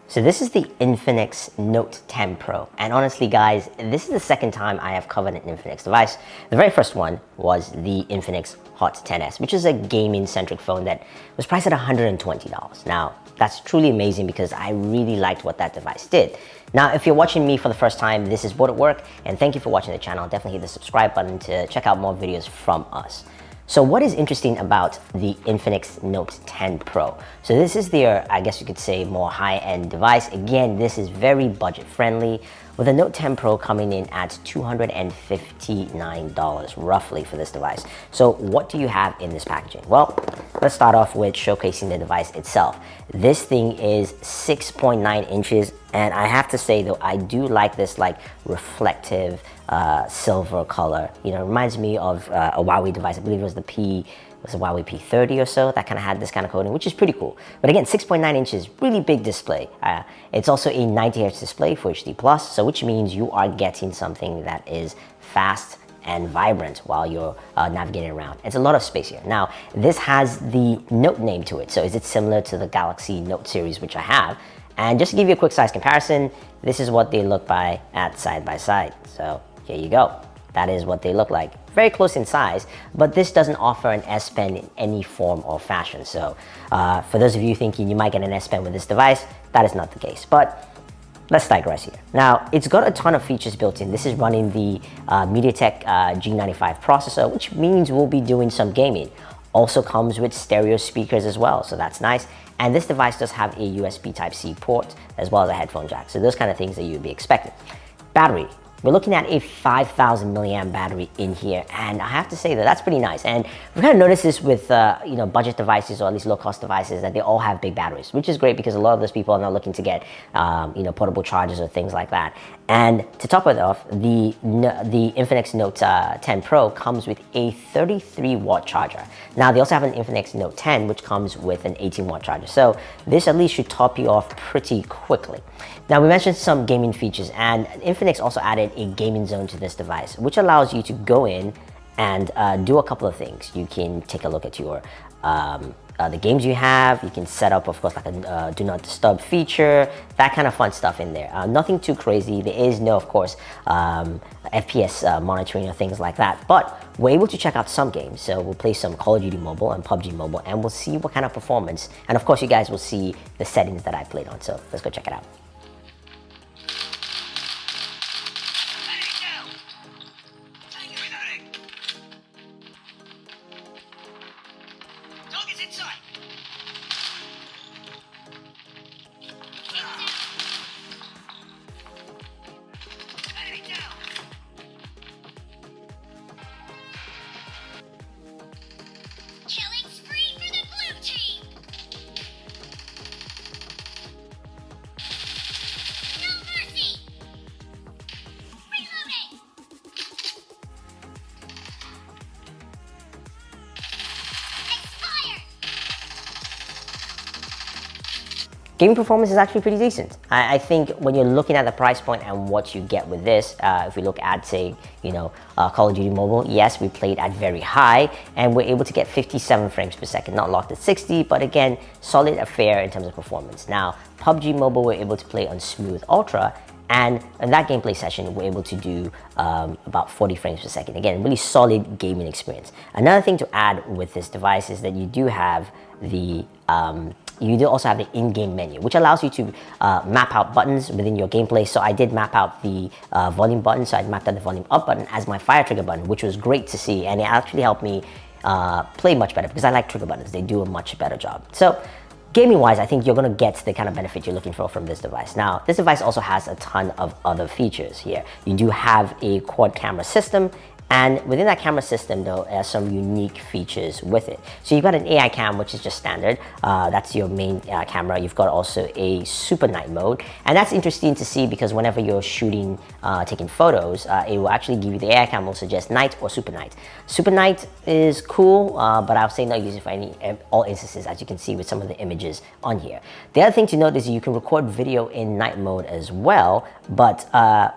So this is the Infinix Note 10 Pro, and honestly guys, this is the second time I have covered an Infinix device. The very first one was the Infinix Hot 10s, which is a gaming-centric phone that was priced at $120. Now, that's truly amazing because I really liked what that device did. Now, if you're watching me for the first time, this is what it worked, and thank you for watching the channel. Definitely hit the subscribe button to check out more videos from us. So what is interesting about the Infinix Note 10 Pro? So this is their, I guess you could say, more high-end device. Again, this is very budget-friendly, with the Note 10 Pro coming in at $259 roughly for this device. So what do you have in this packaging? Well, let's start off with showcasing the device itself. This thing is 6.9 inches, and I have to say though, I do like this like reflective silver color. You know, it reminds me of a Huawei device. I believe it was the Huawei P30 or so that kind of had this kind of coating, which is pretty cool. But again, 6.9 inches, really big display. It's also a 90Hz display for HD+, so which means you are getting something that is fast and vibrant while you're navigating around. It's a lot of space here. Now, this has the Note name to it, so is it similar to the Galaxy Note series, which I have? And just to give you a quick size comparison, this is what they look by at side by side. So here you go. That is what they look like. Very close in size, but this doesn't offer an S Pen in any form or fashion. So for those of you thinking you might get an S Pen with this device, that is not the case. But let's digress here. Now, it's got a ton of features built in. This is running the MediaTek G95 processor, which means we'll be doing some gaming. Also comes with stereo speakers as well, so that's nice. And this device does have a USB Type-C port as well as a headphone jack. So those kind of things that you'd be expecting. Battery. We're looking at a 5,000 milliamp battery in here, and I have to say that that's pretty nice. And we've kind of noticed this with you know, budget devices or at least low-cost devices, that they all have big batteries, which is great because a lot of those people are not looking to get you know, portable chargers or things like that. And to top it off, the Infinix Note 10 Pro comes with a 33-watt charger. Now, they also have an Infinix Note 10, which comes with an 18-watt charger. So this at least should top you off pretty quickly. Now, we mentioned some gaming features, and Infinix also added a gaming zone to this device, which allows you to go in and do a couple of things. You can take a look at your the games you have. You can set up, of course, like a do not disturb feature, that kind of fun stuff in there. Nothing too crazy. There is no, of course, FPS monitoring or things like that, but we're able to check out some games. So we'll play some Call of Duty Mobile and PUBG Mobile, and we'll see what kind of performance. And of course, you guys will see the settings that I played on. So let's go check it out. Gaming performance is actually pretty decent. I think when you're looking at the price point and what you get with this, if we look at, say, you know, Call of Duty Mobile, yes, we played at very high, and we're able to get 57 frames per second, not locked at 60, but again, solid affair in terms of performance. Now, PUBG Mobile, we're able to play on Smooth Ultra, and in that gameplay session, we're able to do about 40 frames per second. Again, really solid gaming experience. Another thing to add with this device is that you do have the you do also have the in-game menu, which allows you to map out buttons within your gameplay. So I did map out the volume button, so I mapped out the volume up button as my fire trigger button, which was great to see, and it actually helped me play much better because I like trigger buttons. They do a much better job. So gaming-wise, I think you're going to get the kind of benefit you're looking for from this device. Now, this device also has a ton of other features here. You do have a quad camera system, and within that camera system, though, there are some unique features with it. So you've got an AI cam, which is just standard. That's your main camera. You've got also a super night mode. And that's interesting to see because whenever you're shooting, taking photos, it will actually give you the AI cam will suggest night or super night. Super night is cool, but I'll say not use it for all instances, as you can see with some of the images on here. The other thing to note is you can record video in night mode as well, but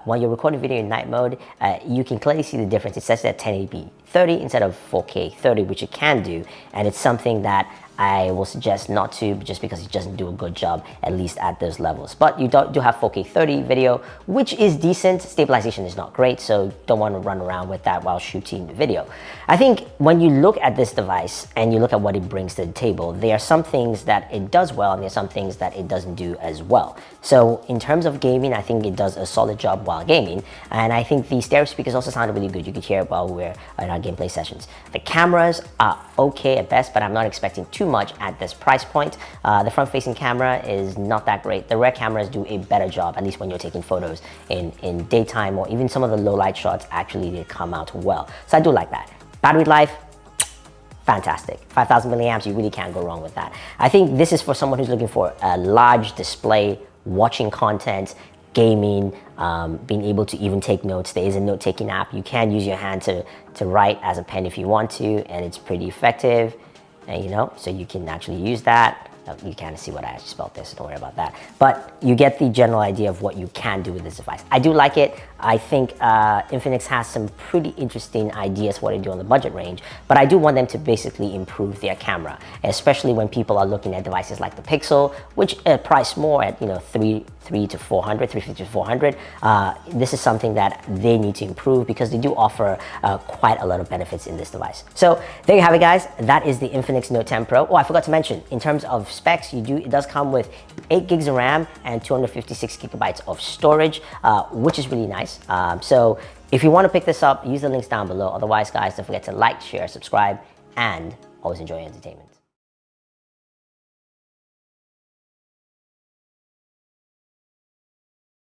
when you're recording video in night mode, you can clearly see the difference. It says that 1080p 30 instead of 4K 30, which it can do, and it's something that I will suggest not to, just because it doesn't do a good job, at least at those levels. But you do have 4K 30 video, which is decent. Stabilization is not great, so don't want to run around with that while shooting video. I think when you look at this device and you look at what it brings to the table, there are some things that it does well and there are some things that it doesn't do as well. So in terms of gaming, I think it does a solid job while gaming, and I think the stereo speakers also sounded really good. You could hear it while we were in our gameplay sessions. The cameras are okay at best, but I'm not expecting too much at this price point. The front-facing camera is not that great. The rear cameras do a better job, at least when you're taking photos in daytime, or even some of the low light shots actually did come out well. So I do like that. Battery life, fantastic. 5,000 milliamps, you really can't go wrong with that. I think this is for someone who's looking for a large display, watching content, gaming, being able to even take notes. There is a note-taking app. You can use your hand to write as a pen if you want to, and it's pretty effective. And so you can actually use that. You can't see what I actually spelled there, so don't worry about that. But you get the general idea of what you can do with this device. I do like it. I think Infinix has some pretty interesting ideas for what to do on the budget range, but I do want them to basically improve their camera, especially when people are looking at devices like the Pixel, which price more at 350 to 400. This is something that they need to improve because they do offer quite a lot of benefits in this device. So there you have it, guys. That is the Infinix Note 10 Pro. Oh, I forgot to mention, in terms of specs, it does come with 8 gigs of RAM and 256 gigabytes of storage, which is really nice. So if you want to pick this up, use the links down below. Otherwise, guys, don't forget to like, share, subscribe, and always enjoy your entertainment.